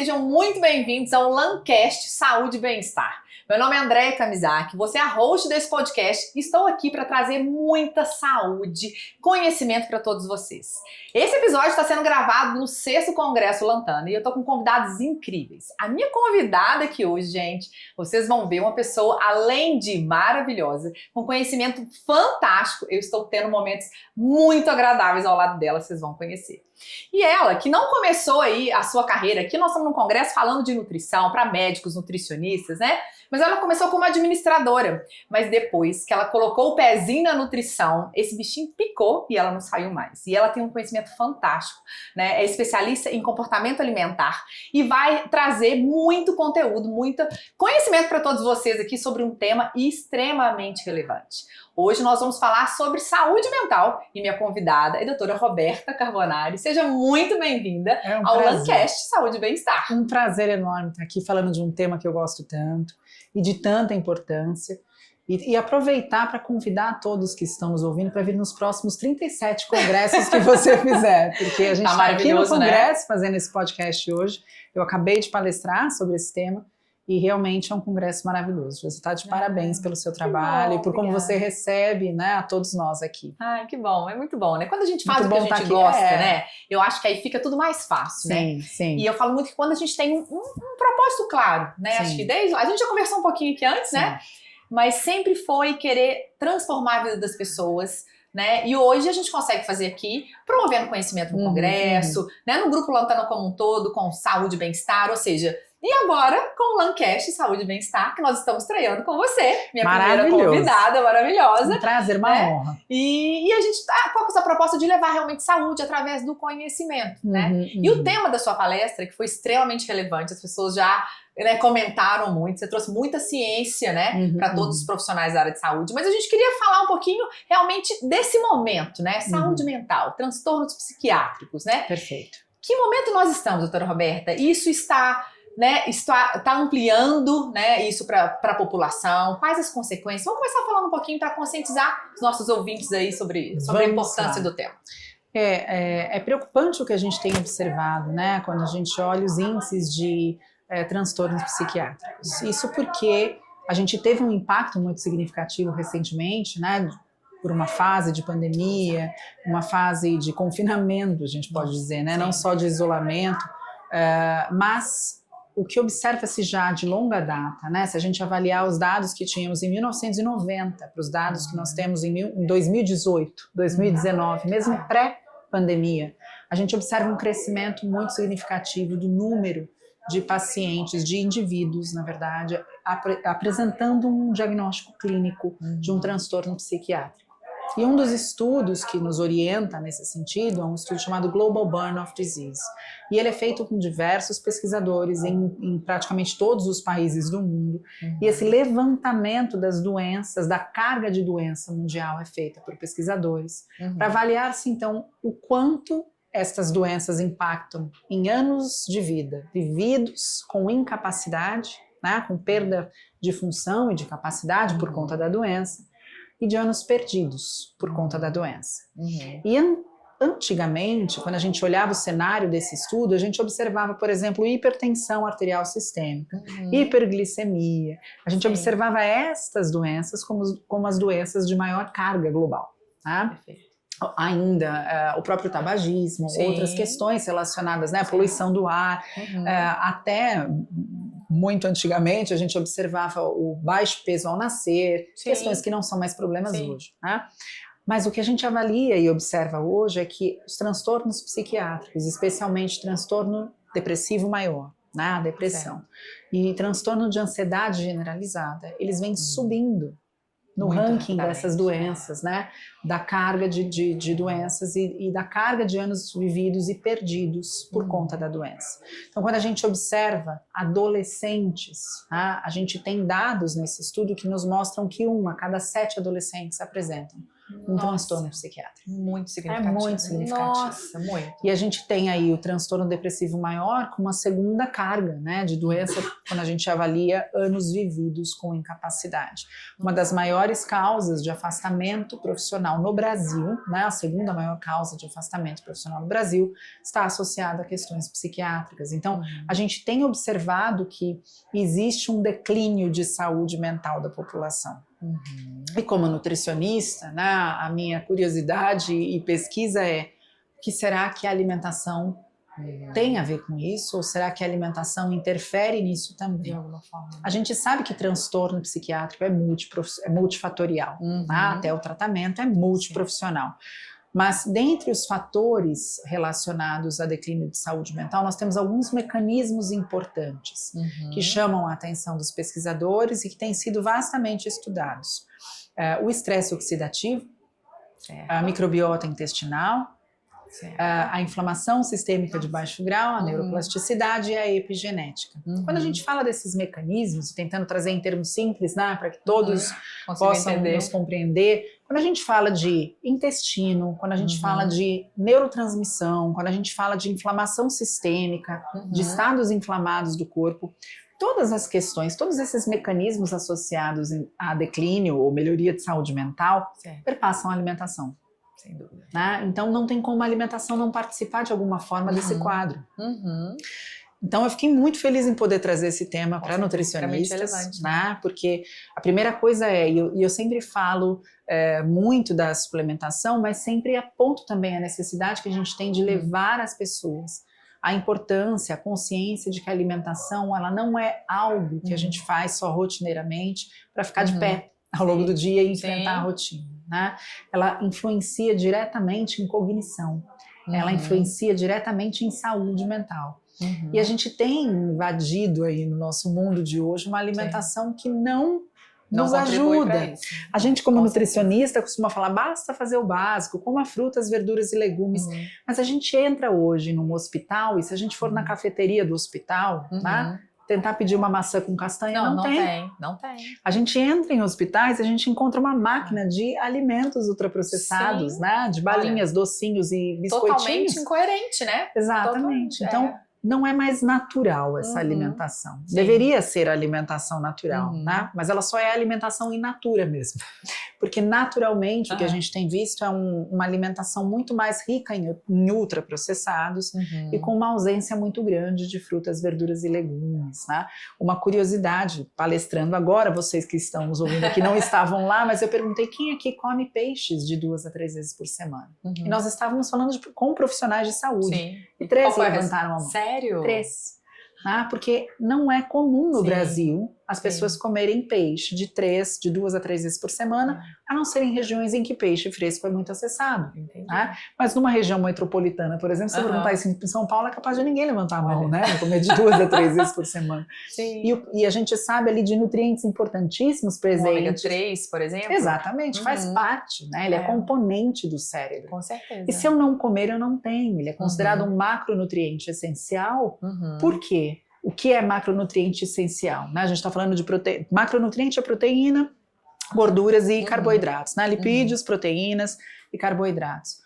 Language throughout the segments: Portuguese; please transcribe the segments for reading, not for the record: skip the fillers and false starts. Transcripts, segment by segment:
sejam muito bem-vindos ao Lancast Saúde e Bem-Estar. Meu nome é Andréia Kamizaki, você é a host desse podcast e estou aqui para trazer muita saúde, conhecimento para todos vocês. Esse episódio está sendo gravado no 6º Congresso Lantana e eu estou com convidados incríveis. A minha convidada aqui hoje, gente, vocês vão ver uma pessoa, além de maravilhosa, com conhecimento fantástico, eu estou tendo momentos muito agradáveis ao lado dela, vocês vão conhecer. E ela, que não começou aí a sua carreira, aqui nós estamos num congresso falando de nutrição para médicos, nutricionistas, né? Mas ela começou como administradora, mas depois que ela colocou o pezinho na nutrição, esse bichinho picou e ela não saiu mais. E ela tem um conhecimento fantástico, né? É especialista em comportamento alimentar e vai trazer muito conteúdo, muito conhecimento para todos vocês aqui sobre um tema extremamente relevante. Hoje nós vamos falar sobre saúde mental e minha convidada é a doutora Roberta Carbonari. Seja muito bem-vinda ao Lancast Saúde e Bem-Estar. Um prazer enorme estar aqui falando de um tema que eu gosto tanto e de tanta importância. E aproveitar para convidar todos que estão nos ouvindo para vir nos próximos 37 congressos que você fizer. Porque a gente está aqui no congresso, né, fazendo esse podcast hoje. Eu acabei de palestrar sobre esse tema. E realmente é um congresso maravilhoso. Você está de parabéns pelo seu trabalho e por como você recebe, né, a todos nós aqui. Ai, que bom, é muito bom, né? Quando a gente faz o que a gente gosta, né? Eu acho que aí fica tudo mais fácil, né? Sim. E eu falo muito que quando a gente tem um propósito claro, né? Acho que desde a gente já conversou um pouquinho aqui antes, né? Mas sempre foi querer transformar a vida das pessoas, né? E hoje a gente consegue fazer aqui, promovendo conhecimento no congresso, né? No Grupo Lantana como um todo, com saúde e bem-estar, ou seja... E agora, com o Lancast Saúde e Bem-Estar, que nós estamos estreando com você, minha primeira convidada maravilhosa. Um prazer, uma honra. E a gente tá com essa proposta de levar realmente saúde através do conhecimento, né? E o tema da sua palestra, que foi extremamente relevante, as pessoas já comentaram muito, você trouxe muita ciência, né, para todos os profissionais da área de saúde, mas a gente queria falar um pouquinho realmente desse momento, né? Saúde mental, transtornos psiquiátricos, né? Perfeito. Que momento nós estamos, doutora Roberta? Isso está... né, está ampliando, né, isso para a população? Quais as consequências? Vamos começar falando um pouquinho para conscientizar os nossos ouvintes aí sobre a importância do tema. É preocupante o que a gente tem observado, né, quando a gente olha os índices de transtornos psiquiátricos. Isso porque a gente teve um impacto muito significativo recentemente, né, por uma fase de pandemia, uma fase de confinamento, a gente pode dizer, né, não só de isolamento, mas o que observa-se já de longa data, né? Se a gente avaliar os dados que tínhamos em 1990 para os dados que nós temos em 2018, 2019, mesmo pré-pandemia, a gente observa um crescimento muito significativo do número de pacientes, de indivíduos, na verdade, apresentando um diagnóstico clínico de um transtorno psiquiátrico. E um dos estudos que nos orienta nesse sentido é um estudo chamado Global Burden of Disease. E ele é feito com diversos pesquisadores em praticamente todos os países do mundo. E esse levantamento das doenças, da carga de doença mundial é feita por pesquisadores para avaliar-se, então, o quanto estas doenças impactam em anos de vida vividos com incapacidade, né, com perda de função e de capacidade por conta da doença, e de anos perdidos por conta da doença. E antigamente, quando a gente olhava o cenário desse estudo, a gente observava, por exemplo, hipertensão arterial sistêmica, hiperglicemia. A gente observava estas doenças como as doenças de maior carga global. Tá? Perfeito. Ainda o próprio tabagismo, outras questões relacionadas, né, à poluição do ar, até muito antigamente a gente observava o baixo peso ao nascer, questões que não são mais problemas hoje, né? Mas o que a gente avalia e observa hoje é que os transtornos psiquiátricos, especialmente transtorno depressivo maior, né, a depressão, e transtorno de ansiedade generalizada, eles vêm subindo no ranking dessas doenças, né? Da carga de doenças e da carga de anos vividos e perdidos por conta da doença. Então, quando a gente observa adolescentes, a gente tem dados nesse estudo que nos mostram que 1 a cada 7 adolescentes apresentam um transtorno psiquiátrico. Muito significativo. É muito significativo. Nossa, muito. E a gente tem aí o transtorno depressivo maior com uma segunda carga, né, de doença, quando a gente avalia anos vividos com incapacidade. Uma das maiores causas de afastamento profissional no Brasil, né, a segunda maior causa de afastamento profissional no Brasil, está associada a questões psiquiátricas. Então, a gente tem observado que existe um declínio de saúde mental da população. E como nutricionista, né, a minha curiosidade e pesquisa é: o que será que a alimentação tem a ver com isso? Ou será que a alimentação interfere nisso também? De alguma forma. A gente sabe que transtorno psiquiátrico é multifatorial, tá? Até o tratamento é multiprofissional. Mas dentre os fatores relacionados a declínio de saúde mental, nós temos alguns mecanismos importantes que chamam a atenção dos pesquisadores e que têm sido vastamente estudados. O estresse oxidativo, a microbiota intestinal, a inflamação sistêmica de baixo grau, a neuroplasticidade e a epigenética. Quando a gente fala desses mecanismos, tentando trazer em termos simples, né, para que todos possam nos compreender, quando a gente fala de intestino, quando a gente fala de neurotransmissão, quando a gente fala de inflamação sistêmica, de estados inflamados do corpo, todas as questões, todos esses mecanismos associados a declínio ou melhoria de saúde mental perpassam a alimentação. Sem dúvida. Né? Então não tem como a alimentação não participar de alguma forma desse quadro. Então eu fiquei muito feliz em poder trazer esse tema para nutricionistas, né? Porque a primeira coisa e eu sempre falo muito da suplementação, mas sempre aponto também a necessidade que a gente tem de levar as pessoas a importância, a consciência de que a alimentação ela não é algo que a gente faz só rotineiramente para ficar de pé ao longo do dia e enfrentar a rotina. Né? Ela influencia diretamente em cognição, ela influencia diretamente em saúde mental. E a gente tem invadido aí no nosso mundo de hoje uma alimentação que não nos ajuda. A gente, como nutricionista, costuma falar, basta fazer o básico, coma frutas, verduras e legumes. Mas a gente entra hoje num hospital e se a gente for na cafeteria do hospital, né? Tentar pedir uma maçã com castanha, não tem. A gente entra em hospitais e a gente encontra uma máquina de alimentos ultraprocessados, né? De balinhas, docinhos e biscoitinhos. Totalmente incoerente, né? Exatamente. Então, não é mais natural essa alimentação. Deveria ser a alimentação natural, né? Mas ela só é alimentação in natura mesmo. Porque naturalmente o que a gente tem visto é uma alimentação muito mais rica em ultraprocessados e com uma ausência muito grande de frutas, verduras e legumes, né? Uma curiosidade, palestrando agora, vocês que estão nos ouvindo aqui não estavam lá, mas eu perguntei quem aqui come peixes de 2 a 3 vezes por semana. E nós estávamos falando com profissionais de saúde. E 3 levantaram a mão. Sério? 3. Porque não é comum no Brasil as pessoas comerem peixe de 2 a 3 vezes por semana, a não ser em regiões em que peixe fresco é muito acessado. Né? Mas numa região metropolitana, por exemplo, se você perguntar isso em São Paulo, é capaz de ninguém levantar a mão, né? Comer de 2 a 3 vezes por semana. E a gente sabe ali de nutrientes importantíssimos presentes. O ômega 3, por exemplo? Exatamente, faz parte, né? Ele é componente do cérebro. Com certeza. E se eu não comer, eu não tenho. Ele é considerado um macronutriente essencial. Por quê? O que é macronutriente essencial? Né? A gente está falando de proteína. Macronutriente é proteína, gorduras e carboidratos. Né? Lipídios, proteínas e carboidratos.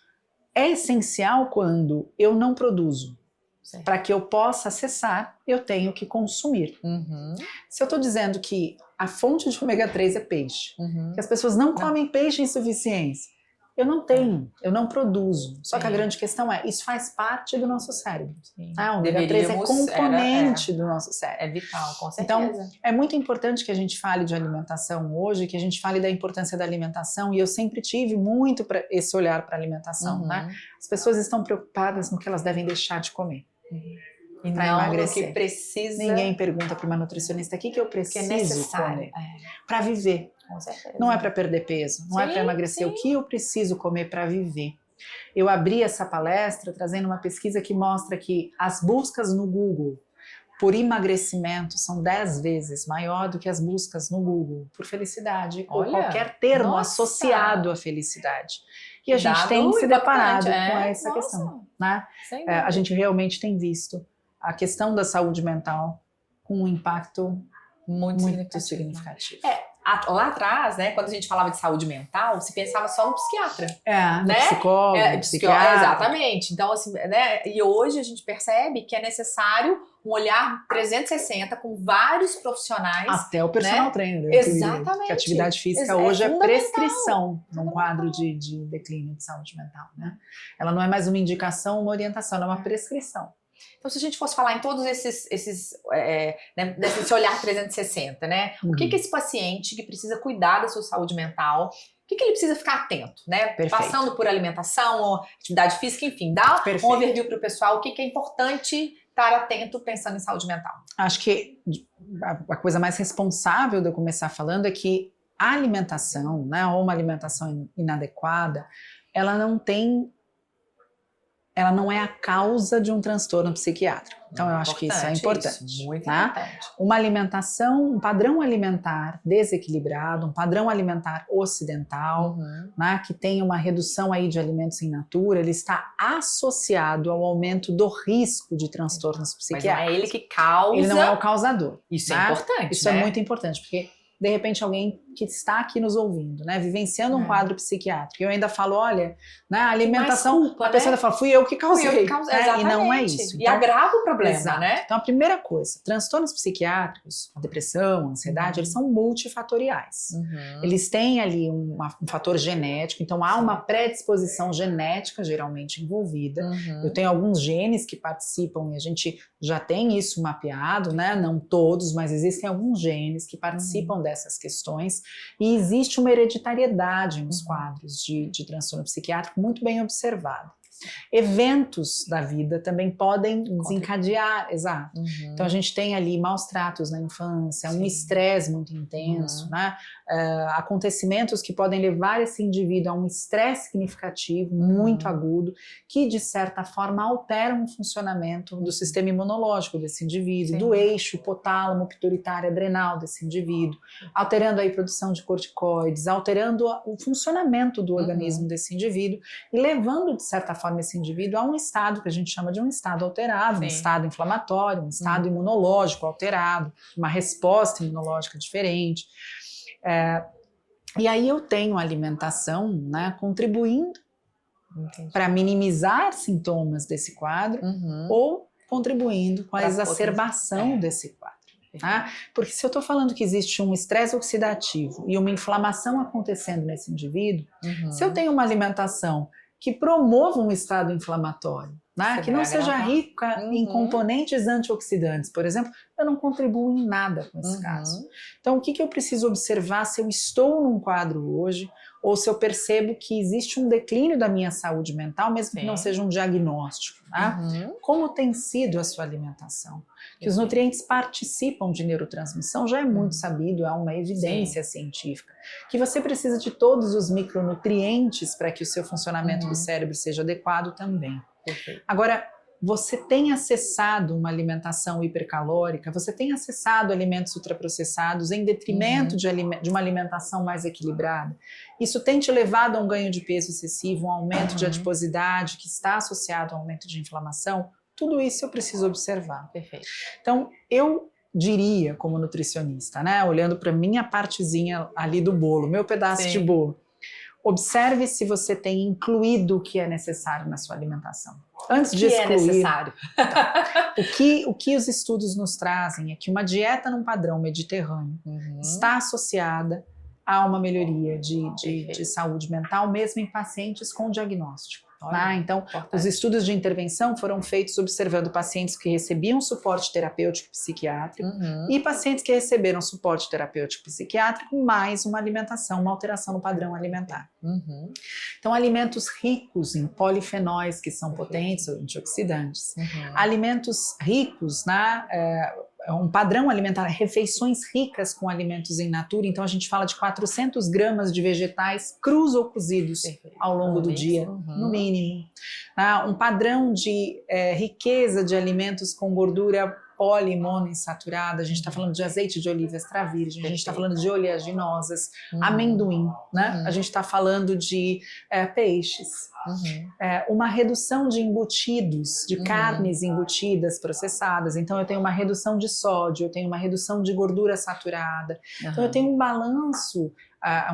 É essencial quando eu não produzo. Para que eu possa acessar, eu tenho que consumir. Se eu estou dizendo que a fonte de ômega 3 é peixe, que as pessoas não comem peixe em suficiência, eu não tenho, eu não produzo. Só que a grande questão é, isso faz parte do nosso cérebro. O ômega 3 é componente do nosso cérebro. É vital, com certeza. Então, é muito importante que a gente fale de alimentação hoje, que a gente fale da importância da alimentação, e eu sempre tive muito esse olhar para a alimentação. Né? As pessoas estão preocupadas no que elas devem deixar de comer. E para não emagrecer. No que precisa. Ninguém pergunta para uma nutricionista o que eu preciso comer para viver. Com certeza. Não é para perder peso, não é para emagrecer. O que eu preciso comer para viver? Eu abri essa palestra trazendo uma pesquisa que mostra que as buscas no Google por emagrecimento são 10 vezes maior do que as buscas no Google por felicidade ou qualquer termo associado à felicidade. E a gente tem se deparado com essa questão. Né? A gente realmente tem visto a questão da saúde mental com um impacto Muito significativo. Lá atrás, né, quando a gente falava de saúde mental, se pensava só no psiquiatra. No né? psicólogo, psiquiatra. Exatamente. Então, assim, né, e hoje a gente percebe que é necessário um olhar 360 com vários profissionais. Até o personal trainer. Exatamente. Que a atividade física hoje é prescrição num quadro de declínio de saúde mental, né? Ela não é mais uma indicação, uma orientação, ela é uma prescrição. Então, se a gente fosse falar em todos né, desse olhar 360, né? O que esse paciente que precisa cuidar da sua saúde mental, o que ele precisa ficar atento, né? Perfeito. Passando por alimentação, atividade física, enfim, dá um overview para o pessoal, o que é importante estar atento pensando em saúde mental. Acho que a coisa mais responsável de eu começar falando é que a alimentação, né, ou uma alimentação inadequada, ela não é a causa de um transtorno psiquiátrico. Então, eu acho que isso é importante. Isso, muito importante. Uma alimentação, um padrão alimentar desequilibrado, um padrão alimentar ocidental, né, que tem uma redução aí de alimentos in natura, ele está associado ao aumento do risco de transtornos psiquiátricos. Mas não é ele que causa. Ele não é o causador. Isso né? é importante. Isso é muito importante, porque de repente alguém que está aqui nos ouvindo, né, vivenciando um quadro psiquiátrico, eu ainda falo, olha, né, a alimentação, culpa, a pessoa ainda fala, fui eu que causei, né? E não é isso. E então, agrava o problema, né? Então a primeira coisa, transtornos psiquiátricos, a depressão, a ansiedade, eles são multifatoriais. Eles têm ali um fator genético, então há uma predisposição genética geralmente envolvida. Eu tenho alguns genes que participam e a gente já tem isso mapeado, né? Não todos, mas existem alguns genes que participam dessas questões e existe uma hereditariedade nos quadros de transtorno psiquiátrico muito bem observada. Eventos da vida também podem desencadear, exato. Então a gente tem ali maus tratos na infância, um estresse muito intenso, né? Acontecimentos que podem levar esse indivíduo a um estresse significativo, muito agudo, que de certa forma alteram o funcionamento do sistema imunológico desse indivíduo, do eixo hipotálamo, pituitário, adrenal desse indivíduo, alterando aí a produção de corticoides, alterando o funcionamento do organismo desse indivíduo e levando de certa forma esse indivíduo a um estado que a gente chama de um estado alterado, um estado inflamatório, um estado imunológico alterado, uma resposta imunológica diferente. E aí eu tenho a alimentação, né, contribuindo para minimizar sintomas desse quadro ou contribuindo com a exacerbação desse quadro. Tá? Porque se eu estou falando que existe um estresse oxidativo e uma inflamação acontecendo nesse indivíduo, se eu tenho uma alimentação que promova um estado inflamatório, né? Que não seja rica em componentes antioxidantes, por exemplo, eu não contribuo em nada com esse caso. Então, o que eu preciso observar se eu estou num quadro hoje ou se eu percebo que existe um declínio da minha saúde mental, mesmo que não seja um diagnóstico. Tá? Como tem sido a sua alimentação? Que os nutrientes participam de neurotransmissão já é muito sabido, há uma evidência científica. Que você precisa de todos os micronutrientes para que o seu funcionamento do cérebro seja adequado também. Agora, você tem acessado uma alimentação hipercalórica, você tem acessado alimentos ultraprocessados em detrimento de uma alimentação mais equilibrada. Isso tem te levado a um ganho de peso excessivo, um aumento de adiposidade que está associado ao aumento de inflamação. Tudo isso eu preciso observar. Perfeito. Então, eu diria, como nutricionista, né, olhando para minha partezinha ali do bolo, meu pedaço de bolo, observe se você tem incluído o que é necessário na sua alimentação. Antes de excluir, é necessário? Tá. O que os estudos nos trazem é que uma dieta num padrão mediterrâneo está associada a uma melhoria de saúde mental, mesmo em pacientes com diagnóstico. Então, os estudos de intervenção foram feitos observando pacientes que recebiam suporte terapêutico psiquiátrico e pacientes que receberam suporte terapêutico psiquiátrico mais uma alimentação, uma alteração no padrão alimentar. Então, alimentos ricos em polifenóis, que são potentes antioxidantes, alimentos ricos um padrão alimentar, refeições ricas com alimentos in natura, então a gente fala de 400 gramas de vegetais crus ou cozidos ao longo do dia, no mínimo. Um padrão de riqueza de alimentos com gordura poli e monoinsaturada, a gente está falando de azeite de oliva extra virgem, a gente está falando de oleaginosas, amendoim, né? A gente está falando de peixes. Uma redução de embutidos, de carnes embutidas, processadas. Então eu tenho uma redução de sódio, eu tenho uma redução de gordura saturada. Então eu tenho um balanço,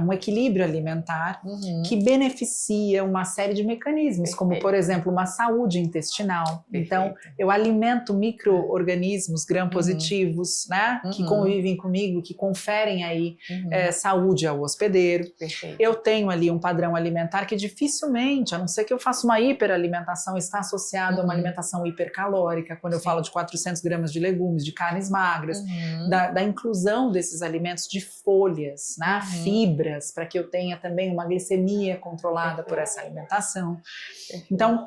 um equilíbrio alimentar que beneficia uma série de mecanismos, como por exemplo uma saúde intestinal. Então eu alimento micro-organismos gram-positivos, né, que convivem comigo, que conferem aí saúde ao hospedeiro. Eu tenho ali um padrão alimentar que dificilmente, a não ser que eu faça uma hiperalimentação, está associado a uma alimentação hipercalórica, quando eu falo de 400 gramas de legumes, de carnes magras, da inclusão desses alimentos de folhas, né, fibras, para que eu tenha também uma glicemia controlada por essa alimentação. Então,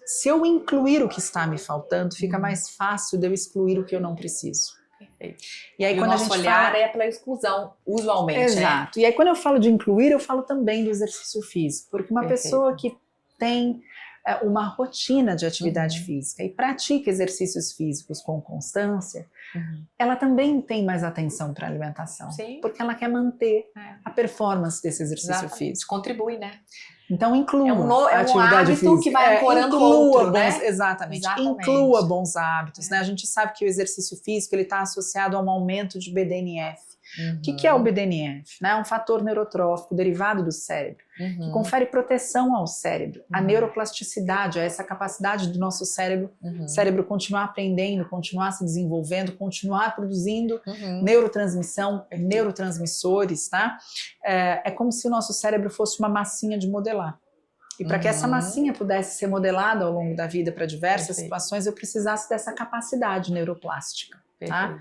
se eu incluir o que está me faltando, fica mais fácil de eu excluir o que eu não preciso. E aí, quando o nosso olhar é para a exclusão, usualmente. Exato. E aí, quando eu falo de incluir, eu falo também do exercício físico, porque uma pessoa que tem uma rotina de atividade física e pratica exercícios físicos com constância, ela também tem mais atenção para a alimentação, porque ela quer manter a performance desse exercício físico. Contribui, né? Então inclua a atividade física. Que vai ancorando o outro, né? Exatamente. Inclua bons hábitos, né? A gente sabe que o exercício físico ele está associado a um aumento de BDNF. O que é o BDNF? É um fator neurotrófico derivado do cérebro, que confere proteção ao cérebro, a neuroplasticidade, essa capacidade do nosso cérebro continuar aprendendo, continuar se desenvolvendo, continuar produzindo neurotransmissão, neurotransmissores, tá? É como se o nosso cérebro fosse uma massinha de modelar. E para que essa massinha pudesse ser modelada ao longo da vida para diversas situações, eu precisasse dessa capacidade neuroplástica, tá?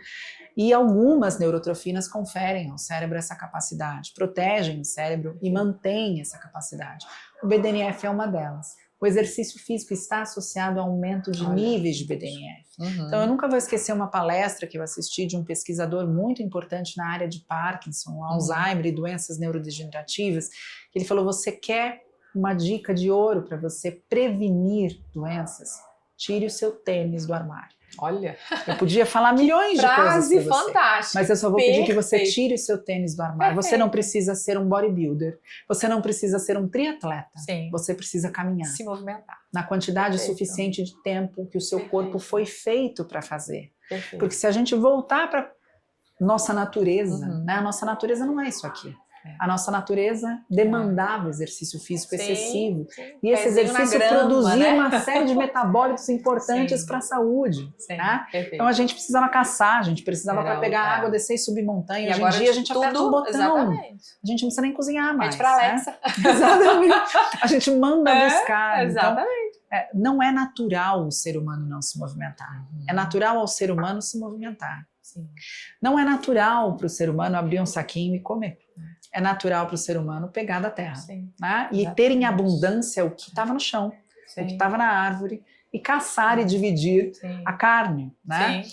E algumas neurotrofinas conferem ao cérebro essa capacidade, protegem o cérebro e mantêm essa capacidade. O BDNF é uma delas. O exercício físico está associado a aumento de níveis de BDNF. Então eu nunca vou esquecer uma palestra que eu assisti de um pesquisador muito importante na área de Parkinson, Alzheimer e doenças neurodegenerativas, que ele falou: você quer uma dica de ouro para você prevenir doenças? Tire o seu tênis do armário. Olha, eu podia falar milhões de coisas para você, fantástica, mas eu só vou pedir que você tire o seu tênis do armário. Você não precisa ser um bodybuilder, você não precisa ser um triatleta, você precisa caminhar, se movimentar na quantidade suficiente de tempo que o seu corpo foi feito para fazer. Porque se a gente voltar para nossa natureza, né, a nossa natureza não é isso aqui. A nossa natureza demandava exercício físico excessivo. E esse exercício produzia uma série de metabólitos importantes para a saúde. Tá? Então a gente precisava caçar, a gente precisava para pegar água, descer e subir montanha. E hoje em dia a gente aperta um botão. A gente não precisa nem cozinhar mais. Para Alexa. Exatamente. A gente manda buscar. Exatamente. Então, não é natural o ser humano não se movimentar. É natural ao ser humano se movimentar. Não é natural para o ser humano abrir um saquinho e comer. É natural para o ser humano pegar da terra, né? E ter em abundância o que estava no chão, o que estava na árvore, e caçar e dividir a carne, né?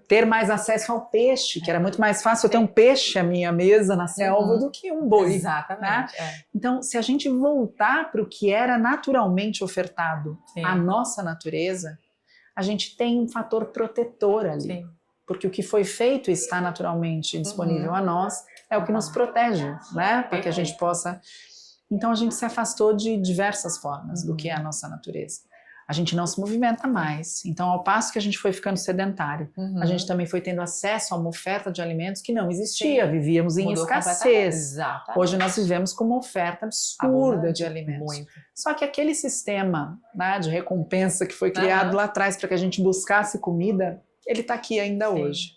Ter mais acesso ao peixe, que era muito mais fácil eu ter um peixe à minha mesa na selva do que um boi. Exatamente. Né? Então, se a gente voltar para o que era naturalmente ofertado à nossa natureza, a gente tem um fator protetor ali. Porque o que foi feito e está naturalmente disponível a nós é o que nos protege, né? Para que a gente possa... Então a gente se afastou de diversas formas do que é a nossa natureza. A gente não se movimenta mais. Então, ao passo que a gente foi ficando sedentário, a gente também foi tendo acesso a uma oferta de alimentos que não existia. Vivíamos em escassez. Hoje nós vivemos com uma oferta absurda de alimentos. Só que aquele sistema, né, de recompensa que foi criado lá atrás para que a gente buscasse comida, ele está aqui ainda hoje.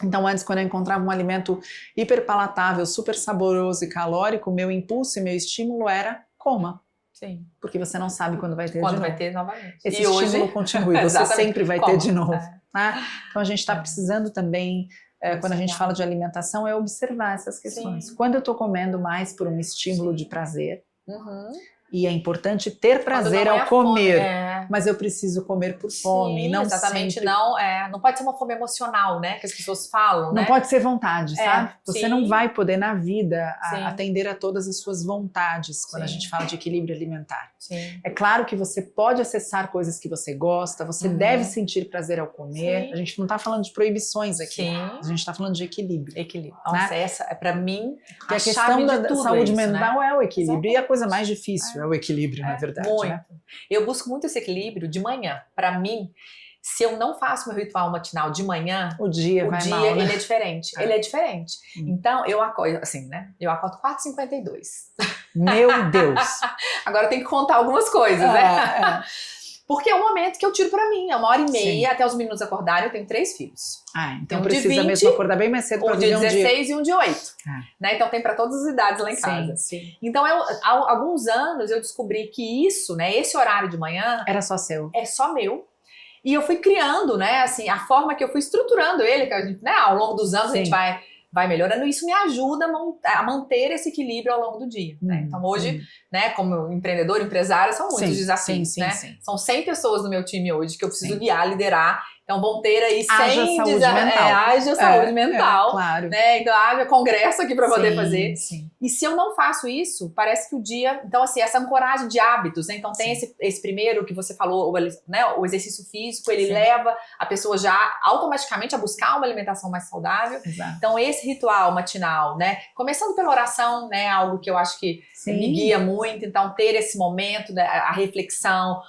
Então, antes, quando eu encontrava um alimento hiperpalatável, super saboroso e calórico, meu impulso e meu estímulo era coma. Porque você não sabe quando vai ter de novo. Quando vai ter novamente. Esse estímulo continua e você sempre vai ter de novo. Tá? Então, a gente está precisando também, quando a gente fala de alimentação, é observar essas questões. Quando eu estou comendo mais por um estímulo de prazer, E é importante ter prazer ao comer, mas eu preciso comer por fome. Sim, não exatamente, sempre... não pode ser uma fome emocional, né, que as pessoas falam, Não né? pode ser vontade, sabe? Você sim. não vai poder na vida Sim. atender a todas as suas vontades quando a Sim. gente fala de equilíbrio alimentar. Sim. É claro que você pode acessar coisas que você gosta, você deve sentir prazer ao comer. Sim. A gente não está falando de proibições aqui, Sim. a gente está falando de equilíbrio. Equilíbrio. Nossa, né? essa é pra mim Porque a questão chave de da tudo saúde isso, mental né? é o equilíbrio. Exatamente. E a coisa mais difícil é o equilíbrio, na verdade. Muito. Né? Eu busco muito esse equilíbrio de manhã. Pra mim, se eu não faço meu ritual matinal de manhã, O dia vai mal, né? ele é diferente. Ele é diferente. Então, eu acordo, assim, né? Eu acordo 4h52. Meu Deus! Agora eu tenho que contar algumas coisas, né? Porque é um momento que eu tiro pra mim. É 1h30 até os meninos acordarem. Eu tenho 3 filhos. Então um precisa de 20, mesmo acordar bem mais cedo para um de viver 16 e um de 8. Né? Então tem pra todas as idades lá em Sim, casa. sim. Então, há alguns anos eu descobri que isso, né? Esse horário de manhã Era só seu. é só meu. E eu fui criando, né? Assim, a forma que eu fui estruturando ele, que a gente, né, ao longo dos anos a gente vai melhorando. Isso me ajuda a manter esse equilíbrio ao longo do dia. Né? Então hoje, né, como empreendedor, empresária, são muitos desafios. Né? São 100 pessoas no meu time hoje que eu preciso guiar, liderar. Então vão ter aí 100 saúde mental. Haja saúde mental. Claro. Né? Então haja congresso aqui para poder fazer. Sim. E se eu não faço isso, parece que o dia... Então assim, essa ancoragem de hábitos, né? Então tem esse primeiro que você falou, né? O exercício físico, ele leva a pessoa já automaticamente a buscar uma alimentação mais saudável. Exato. Então esse ritual matinal, né? Começando pela oração, né? Algo que eu acho que me guia muito. Então ter esse momento, né? A reflexão.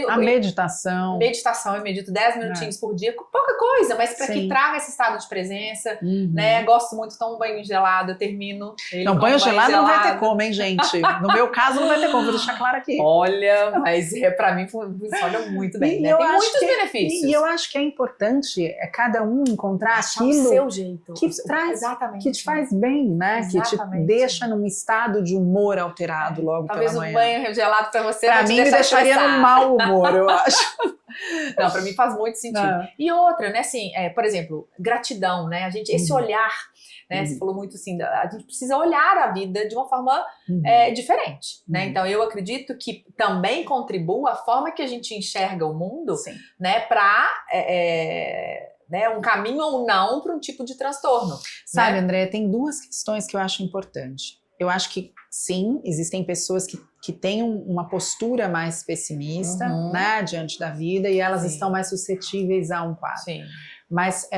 A meditação. Meditação, eu medito 10 minutinhos por dia. Pouca coisa, mas para que traga esse estado de presença. Né? Gosto muito de tomar um banho gelado, eu termino ele não, banho gelado não vai ter como, hein, gente? No meu caso não vai ter como, vou deixar claro aqui. Olha, mas pra mim funciona muito bem, né? Tem muitos benefícios. E eu acho que é importante cada um encontrar aquilo o seu jeito. Que te faz bem, né? Que te deixa num estado de humor alterado logo Talvez pela manhã. Talvez um banho gelado pra você pra mim me deixaria num mau humor, eu acho. Não, pra mim faz muito sentido. E outra, né, assim, por exemplo, gratidão, né? Esse olhar, né? Você falou muito assim, a gente precisa olhar a vida de uma forma diferente, né? Então eu acredito que também contribua a forma que a gente enxerga o mundo, né? Pra né, um caminho ou não para um tipo de transtorno. Sabe, né? André, tem 2 questões que eu acho importante. Eu acho que sim, existem pessoas que têm uma postura mais pessimista, né, diante da vida, e elas estão mais suscetíveis a um quadro. Mas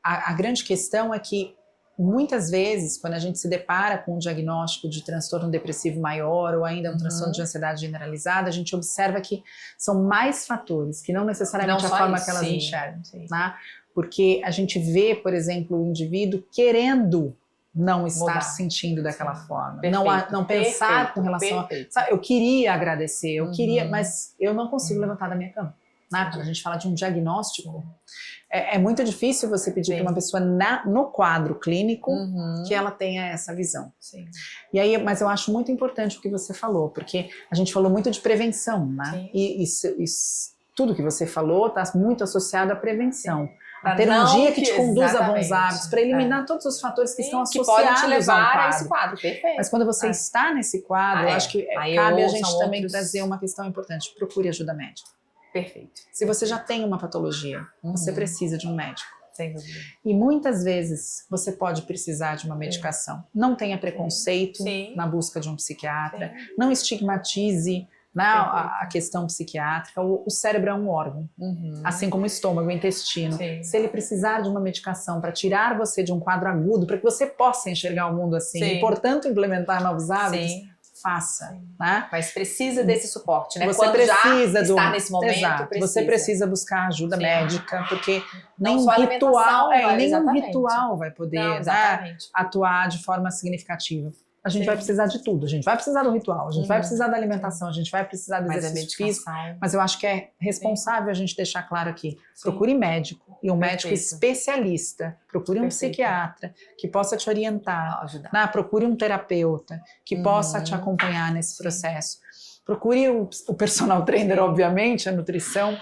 a grande questão é que muitas vezes, quando a gente se depara com um diagnóstico de transtorno depressivo maior ou ainda um transtorno de ansiedade generalizada, a gente observa que são mais fatores, que não necessariamente a forma que elas enxergam. Né? Porque a gente vê, por exemplo, o indivíduo querendo não estar se sentindo daquela forma, não pensar com relação a... Sabe, eu queria agradecer, eu queria, mas eu não consigo levantar da minha cama. Né? Quando a gente fala de um diagnóstico, é muito difícil você pedir para uma pessoa no quadro clínico que ela tenha essa visão. E aí, mas eu acho muito importante o que você falou, porque a gente falou muito de prevenção, né? E tudo que você falou está muito associado à prevenção. A ter um dia que te conduza a bons hábitos, para eliminar todos os fatores que estão associados que podem te levar a esse quadro. Perfeito. Mas quando você está nesse quadro, eu acho que cabe a gente também trazer uma questão importante. Procure ajuda médica. Perfeito. Se você já tem uma patologia, você precisa de um médico. Sem dúvida. E muitas vezes você pode precisar de uma medicação. Não tenha preconceito na busca de um psiquiatra. Não estigmatize a questão psiquiátrica. O cérebro é um órgão, assim como o estômago, o intestino. Se ele precisar de uma medicação para tirar você de um quadro agudo, para que você possa enxergar o mundo assim, e portanto implementar novos hábitos, faça. Né? Mas precisa desse suporte, né? Você quando precisa já está nesse momento, exato, você precisa buscar ajuda médica, porque nem só ritual, nenhum exatamente. Ritual vai poder atuar de forma significativa. A gente vai precisar de tudo, a gente vai precisar do ritual, a gente vai precisar da alimentação, a gente vai precisar do exercício físico, mas eu acho que é responsável a gente deixar claro aqui, procure médico, e um médico especialista, procure um psiquiatra que possa te orientar, procure um terapeuta que possa te acompanhar nesse processo, procure o personal trainer, obviamente, a nutrição,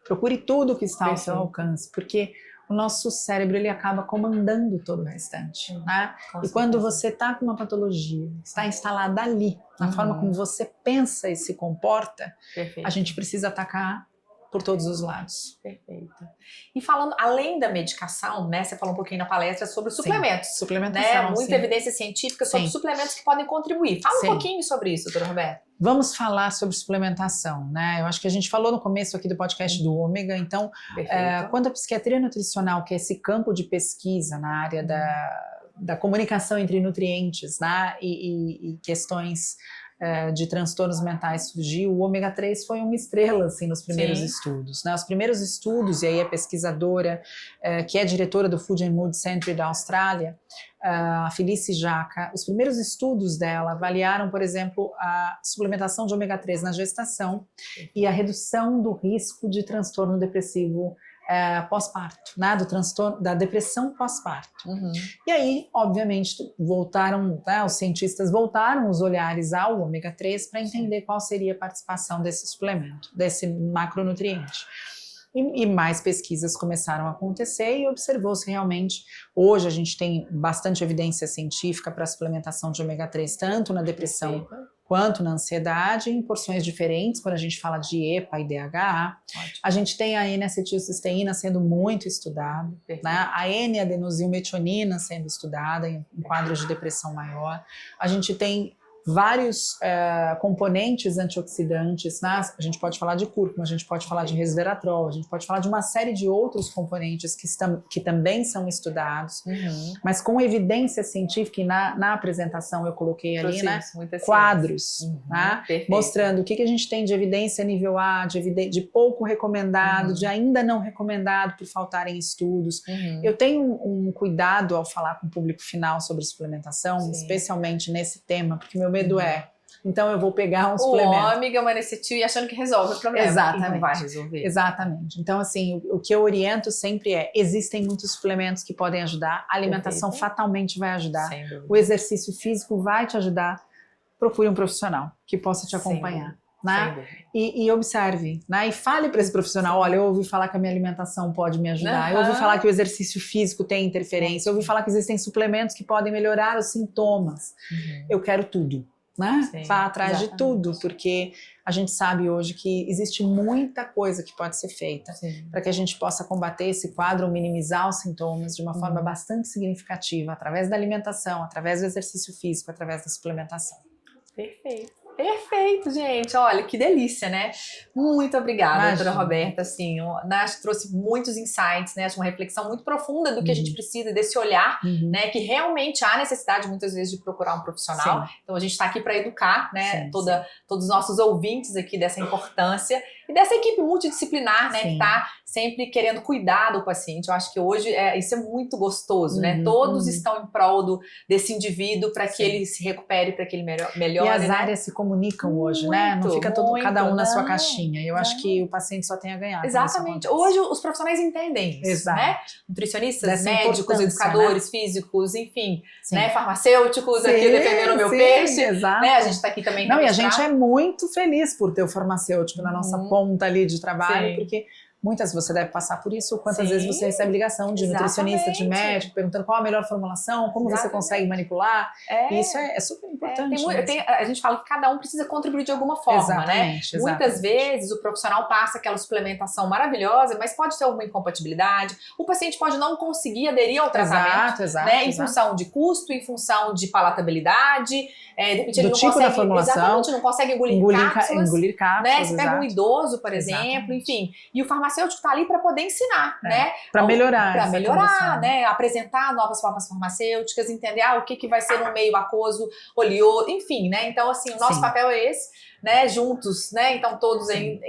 procure tudo que está ao seu alcance, porque o nosso cérebro ele acaba comandando todo o restante, né? E quando você está com uma patologia, está instalada ali, na forma como você pensa e se comporta, Perfeito. a gente precisa atacar por todos os lados. Perfeito. E falando, além da medicação, né, você falou um pouquinho na palestra sobre os suplementos. Sim, suplementação, né? Muita evidência científica sobre suplementos que podem contribuir. Fala um pouquinho sobre isso, doutora Roberta. Vamos falar sobre suplementação, né? Eu acho que a gente falou no começo aqui do podcast do ômega, então, quando a psiquiatria nutricional, que é esse campo de pesquisa na área da comunicação entre nutrientes, né? e questões de transtornos mentais surgiu, o ômega 3 foi uma estrela assim, nos primeiros estudos. Né? Os primeiros estudos, e aí a pesquisadora que é diretora do Food and Mood Center da Austrália, a Felice Jaca, os primeiros estudos dela avaliaram, por exemplo, a suplementação de ômega 3 na gestação e a redução do risco de transtorno depressivo pós-parto, né, do transtorno da depressão pós-parto. E aí, obviamente, os cientistas voltaram os olhares ao ômega 3 para entender qual seria a participação desse suplemento, desse macronutriente. E mais pesquisas começaram a acontecer e observou-se realmente, hoje a gente tem bastante evidência científica para a suplementação de ômega 3, tanto na depressão quanto na ansiedade, em porções diferentes, quando a gente fala de EPA e DHA. A gente tem a N-acetilcisteína sendo muito estudada, né? A N-adenosilmetionina sendo estudada em quadros de depressão maior. A gente tem vários componentes antioxidantes, né? A gente pode falar de cúrcuma, a gente pode falar de resveratrol, a gente pode falar de uma série de outros componentes que também são estudados, mas com evidência científica, e na apresentação eu coloquei ali, né, quadros, né, mostrando o que a gente tem de evidência nível A, de pouco recomendado, de ainda não recomendado por faltarem estudos. Eu tenho um cuidado ao falar com o público final sobre suplementação, especialmente nesse tema, porque meu medo então eu vou pegar um suplemento. O ômega, o manecetil e achando que resolve o problema. Exatamente. E não vai resolver. Exatamente. Então, assim, o que eu oriento sempre existem muitos suplementos que podem ajudar, a alimentação fatalmente vai ajudar, o exercício físico vai te ajudar, procure um profissional que possa te acompanhar. Né? E observe, né? E fale para esse profissional, olha, eu ouvi falar que a minha alimentação pode me ajudar, eu ouvi falar que o exercício físico tem interferência, eu ouvi falar que existem suplementos que podem melhorar os sintomas. Eu quero tudo, né? Vá atrás de tudo, porque a gente sabe hoje que existe muita coisa que pode ser feita para que a gente possa combater esse quadro, minimizar os sintomas de uma forma bastante significativa, através da alimentação, através do exercício físico, através da suplementação. Perfeito. Perfeito, gente. Olha, que delícia, né? Muito obrigada, doutora Roberta. Assim, acho que trouxe muitos insights, né? Acho uma reflexão muito profunda do que a gente precisa, desse olhar, né? Que realmente há necessidade, muitas vezes, de procurar um profissional. Então, a gente está aqui para educar, né? Todos os nossos ouvintes aqui dessa importância e dessa equipe multidisciplinar, né? Que está sempre querendo cuidar do paciente. Eu acho que hoje isso é muito gostoso, né? Todos estão em prol desse indivíduo para que ele se recupere, para que ele melhore. E as áreas se comunicam hoje, né? Não fica cada um na sua caixinha. Eu acho que o paciente só tem a ganhar. Exatamente. Hoje os profissionais entendem isso, né? Nutricionistas, médicos, educadores, físicos, enfim, né? Farmacêuticos, aqui defendendo o meu peixe. Né? A gente está aqui também. Não, e a gente é muito feliz por ter o farmacêutico na nossa ponta ali de trabalho, porque muitas você deve passar por isso, quantas vezes você recebe ligação de nutricionista, de médico, perguntando qual a melhor formulação, como você consegue manipular. E isso é super importante. A gente fala que cada um precisa contribuir de alguma forma, né? Muitas vezes o profissional passa aquela suplementação maravilhosa, mas pode ter alguma incompatibilidade. O paciente pode não conseguir aderir ao tratamento, né? Em função de custo, em função de palatabilidade, de repente ele não tipo consegue, da formulação, não consegue engolir cápsulas, né? Se pega um idoso, por exemplo, enfim. E o farmacêutico está ali para poder ensinar, né? Para melhorar. Para melhorar, né? Apresentar novas formas farmacêuticas, entender o que vai ser no meio aquoso, oleoso, enfim, né? Então, assim, o nosso papel é esse, né? Juntos, né? Então, todos em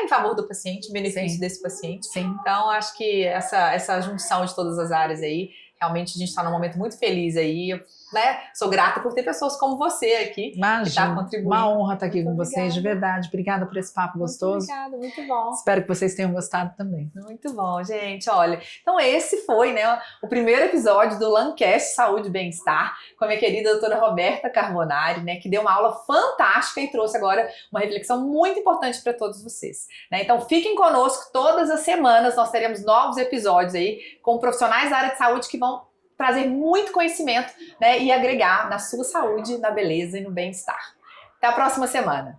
favor do paciente, em benefício desse paciente. Então, acho que essa junção de todas as áreas aí Realmente a gente está num momento muito feliz aí, né? Sou grata por ter pessoas como você aqui. Imagina, contribuindo. uma honra estar aqui com Muito vocês, de obrigada. verdade. Obrigada por esse papo gostoso. Obrigada, muito bom. Espero que vocês tenham gostado também. Muito bom, gente. Olha, então esse foi, né, o primeiro episódio do Lancast Saúde e Bem-Estar com a minha querida doutora Roberta Carbonari, né, que deu uma aula fantástica e trouxe agora uma reflexão muito importante para todos vocês, né? Então fiquem conosco todas as semanas, nós teremos novos episódios aí com profissionais da área de saúde que vão trazer muito conhecimento, né, e agregar na sua saúde, na beleza e no bem-estar. Até a próxima semana.